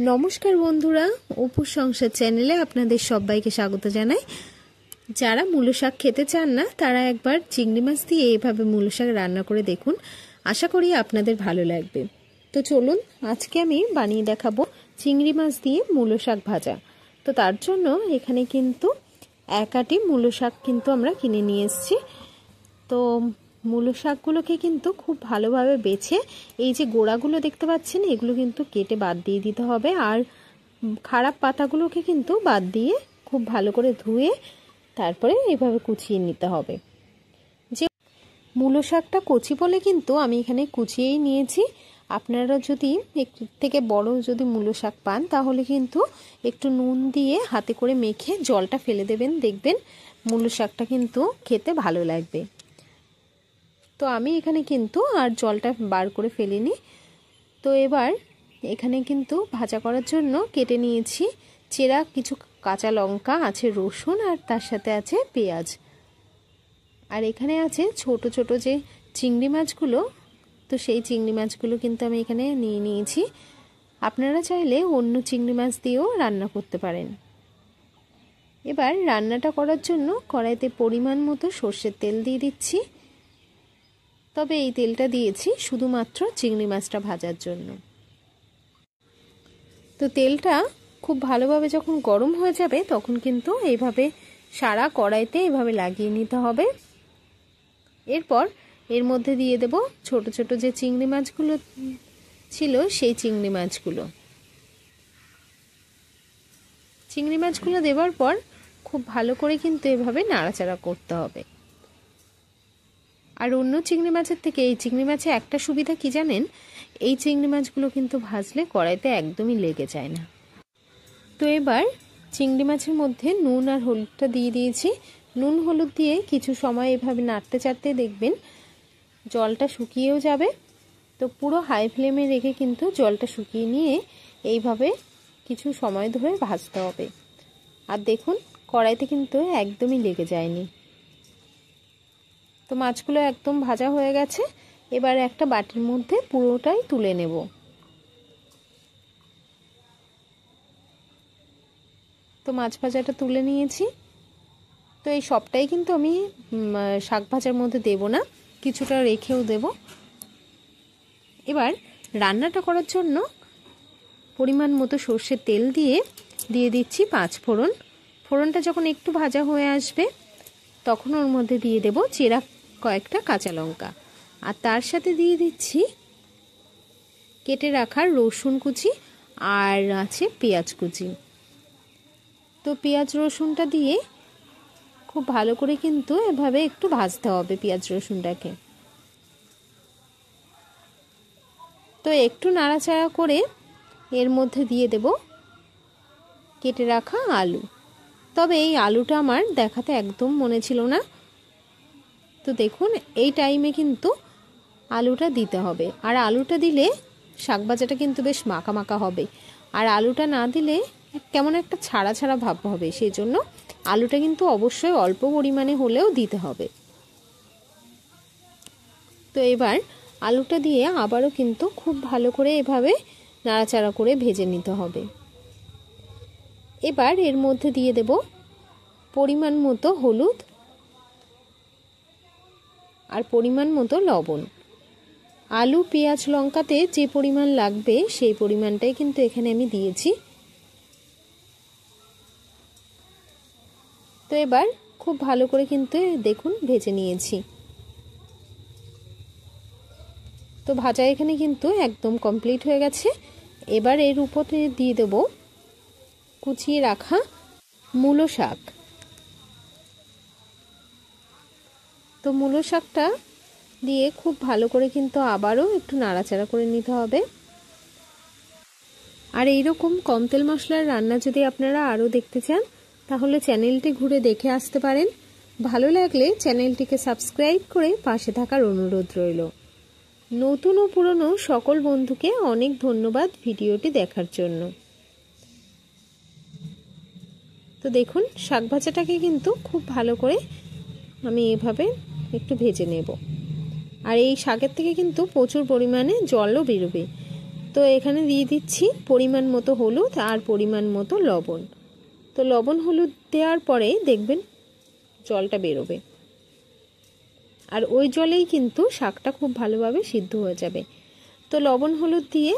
নমস্কার বন্ধুরা, অপুর সংসার চ্যানেলে আপনাদের সবাইকে স্বাগত জানাই। যারা মূলো শাক খেতে চান না তারা একবার চিংড়ি মাছ দিয়ে এইভাবে মূলো শাক রান্না করে দেখুন, আশা করি আপনাদের ভালো লাগবে। তো চলুন আজকে আমি বানিয়ে দেখাবো চিংড়ি মাছ দিয়ে মূলো শাক ভাজা। তো তার জন্য এখানে কিন্তু এক আটি মূলো শাক কিন্তু আমরা কিনে নিয়ে এসেছি। তো মূলো শাকগুলোকে কিন্তু খুব ভালোভাবে বেছে এই যে গোড়াগুলো দেখতে পাচ্ছেন এগুলো কিন্তু কেটে বাদ দিয়ে দিতে হবে, আর খারাপ পাতাগুলোকে কিন্তু বাদ দিয়ে খুব ভালো করে ধুয়ে তারপরে এইভাবে কুচিয়ে নিতে হবে। যে মূলো শাকটা কচি বলে কিন্তু আমি এখানে কুচিয়েই নিয়েছি। আপনারা যদি একটু থেকে বড় যদি মূলো শাক পান তাহলে কিন্তু একটু নুন দিয়ে হাতে করে মেখে জলটা ফেলে দেবেন, দেখবেন মূলো শাকটা কিন্তু খেতে ভালো লাগবে। তো আমি এখানে কিন্তু আর জলটা বার করে ফেলিনি। তো এবার এখানে কিন্তু ভাজা করার জন্য কেটে নিয়েছি চেরা কিছু কাঁচা লঙ্কা, আছে রসুন, আর তার সাথে আছে পেঁয়াজ, আর এখানে আছে ছোট ছোট যে চিংড়ি মাছগুলো। তো সেই চিংড়ি মাছগুলো কিন্তু আমি এখানে নিয়ে নিয়েছি। আপনারা চাইলে অন্য চিংড়ি মাছ দিয়েও রান্না করতে পারেন। এবার রান্নাটা করার জন্য কড়াইতে পরিমাণ মতো সর্ষের তেল দিয়ে দিচ্ছি। তবে এই তেলটা দিয়েছি শুধুমাত্র চিংড়ি মাছটা ভাজার জন্য। তো তেলটা খুব ভালোভাবে যখন গরম হয়ে যাবে তখন কিন্তু এইভাবে সারা কড়াইতে এইভাবে লাগিয়ে নিতে হবে। এরপর এর মধ্যে দিয়ে দেব ছোট ছোট যে চিংড়ি মাছগুলো ছিল সেই চিংড়ি মাছগুলো দেওয়ার পর খুব ভালো করে কিন্তু এভাবে নাড়াচাড়া করতে হবে। আর অন্য চিংড়ি মাছের থেকে এই চিংড়ি মাছে একটা সুবিধা কি জানেন, এই চিংড়ি মাছগুলো কিন্তু ভাজলে কড়াইতে একদমই লেগে যায় না। তো এবার চিংড়ি মাছের মধ্যে নুন আর হলুদটা দিয়ে দিয়েছি। নুন হলুদ দিয়ে কিছু সময় এভাবে নাড়তে চাড়তে দেখবেন জলটা শুকিয়েও যাবে। তো পুরো হাই ফ্লেমে রেখে কিন্তু জলটা শুকিয়ে নিয়ে এইভাবে কিছু সময় ধরে ভাজতে হবে। আর দেখুন কড়াইতে কিন্তু একদমই লেগে যায়নি। তো মাছগুলো একদম ভাজা হয়ে গেছে। এবার একটা বাটির মধ্যে পুরোটাই তুলে নেব। তো মাছ ভাজাটা তুলে নিয়েছি। তো এই সবটাই কিন্তু আমি শাক ভাজার মধ্যে দেব না, কিছুটা রেখেও দেব। এবার রান্নাটা করার জন্য পরিমাণ মতো সর্ষের তেল দিয়ে দিচ্ছি 5 ফোড়ন। ফোড়নটা যখন একটু ভাজা হয়ে আসবে তখন ওর মধ্যে দিয়ে দেব চেরা কয়েকটা কাঁচা লঙ্কা, আর তার সাথে দিয়ে দিচ্ছি কেটে রাখার রসুন কুচি আর আছে পেঁয়াজ কুচি। তো পেঁয়াজ রসুনটা দিয়ে খুব ভালো করে কিন্তু এভাবে একটু ভাজতে হবে পেঁয়াজ রসুনটাকে। তো একটু নাড়াচাড়া করে এর মধ্যে দিয়ে দেব কেটে রাখা আলু। তবে এই আলুটা আমার দেখাতে একদম মনে ছিল না। তো দেখুন এই টাইমে কিন্তু আলুটা দিতে হবে, আর আলুটা দিলে শাক ভাজাটা কিন্তু বেশ মাখা মাখা হবে, আর আলুটা না দিলে কেমন একটা ছাড়া ছাড়া ভাব হবে। সেই জন্য আলুটা কিন্তু অবশ্যই অল্প পরিমাণে হলেও দিতে হবে। তো এবার আলুটা দিয়ে আবারও কিন্তু খুব ভালো করে এভাবে নাড়াচাড়া করে ভেজে নিতে হবে। এবার এর মধ্যে দিয়ে দেব পরিমাণ মতো হলুদ আর পরিমাণ মতো লবণ। আলু পেঁয়াজ লঙ্কাতে যে পরিমাণ লাগবে সেই পরিমাণটাই কিন্তু এখানে আমি দিয়েছি। তো এবার খুব ভালো করে কিন্তু দেখুন ভেজে নিয়েছি। তো ভাজা এখানে কিন্তু একদম কমপ্লিট হয়ে গেছে। এবার এর উপরে দিয়ে দেব কুচিয়ে রাখা মূলো শাক। তো মূলো শাকটা দিয়ে খুব ভালো করে কিন্তু আবারও একটু নাড়াচাড়া করে নিতে হবে। আর এইরকম কম তেল মশলার রান্না যদি আপনারা আরও দেখতে চান তাহলে চ্যানেলটি ঘুরে দেখে আসতে পারেন। ভালো লাগলে চ্যানেলটিকে সাবস্ক্রাইব করে পাশে থাকার অনুরোধ রইল। নতুন ও পুরনো সকল বন্ধুকে অনেক ধন্যবাদ ভিডিওটি দেখার জন্য। তো দেখুন শাক ভাজাটাকে কিন্তু খুব ভালো করে আমি এভাবে একটু ভেজে নেব। আর এই শাকের থেকে কিন্তু প্রচুর পরিমাণে জলও বেরোবে। তো এখানে দিয়ে দিচ্ছি পরিমাণ মতো হলুদ আর পরিমাণ মতো লবণ। তো লবণ হলুদ দেওয়ার পরে দেখবেন জলটা বেরোবে, আর ওই জলেই কিন্তু শাকটা খুব ভালোভাবে সিদ্ধ হয়ে যাবে। তো লবণ হলুদ দিয়ে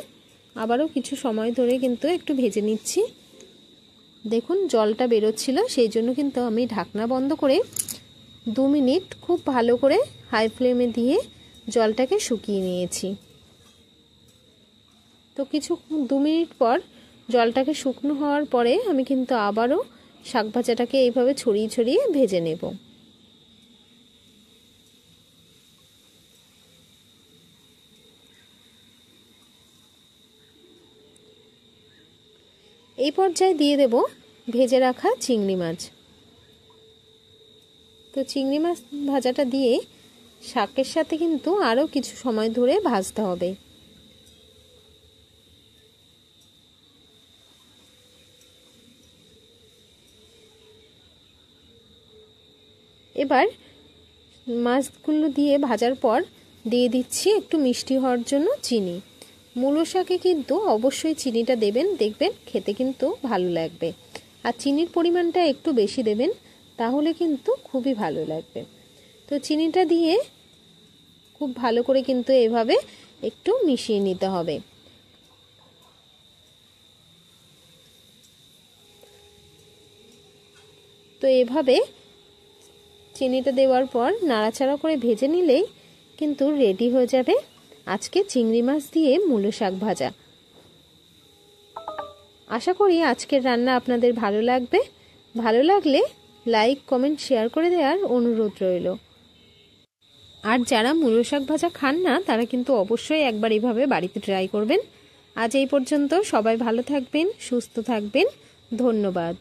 আবারও কিছু সময় ধরে কিন্তু একটু ভেজে নিচ্ছি। দেখুন জলটা বেরোচ্ছিল, সেই জন্য কিন্তু আমি ঢাকনা বন্ধ করে 2 মিনিট খুব ভালো করে হাই ফ্লেমে দিয়ে জলটাকে শুকিয়ে নিয়েছি। তো 2 মিনিট পর জলটাকে শুকনো হওয়ার পরে আমি কিন্তু আবারও শাক ভাজাটাকে এইভাবে ছড়িয়ে ছড়িয়ে ভেজে নেব। এই পর্যায়ে দিয়ে দেব ভেজে রাখা চিংড়ি মাছ। তো চিংড়ি মাছ ভাজাটা দিয়ে শাকের সাথে কিন্তু আরও কিছু সময় ধরে ভাজতে হবে। এবার মাছগুলো দিয়ে ভাজার পর দিয়ে দিচ্ছি একটু মিষ্টি হওয়ার জন্য চিনি। মূলো শাকে কিন্তু অবশ্যই চিনিটা দেবেন, দেখবেন খেতে কিন্তু ভালো লাগবে। আর চিনির পরিমাণটা একটু বেশি দেবেন, তাহলে কিন্তু খুবই ভালো লাগবে। তো চিনিটা দিয়ে খুব ভালো করে কিন্তু এভাবে একটু মিশিয়ে নিতে হবে। তো এভাবে চিনিটা দেওয়ার পর নাড়াচাড়া করে ভেজে নিলেই কিন্তু রেডি হয়ে যাবে আজকে চিংড়ি মাছ দিয়ে মূলো শাক ভাজা। আশা করি আজকের রান্না আপনাদের ভালো লাগবে। ভালো লাগলে লাইক, কমেন্ট, শেয়ার করে দেওয়ার অনুরোধ রইল। আর যারা মূলো শাক ভাজা খান না তারা কিন্তু অবশ্যই একবার এভাবে বাড়িতে ট্রাই করবেন। আজ এই পর্যন্ত, সবাই ভালো থাকবেন, সুস্থ থাকবেন, ধন্যবাদ।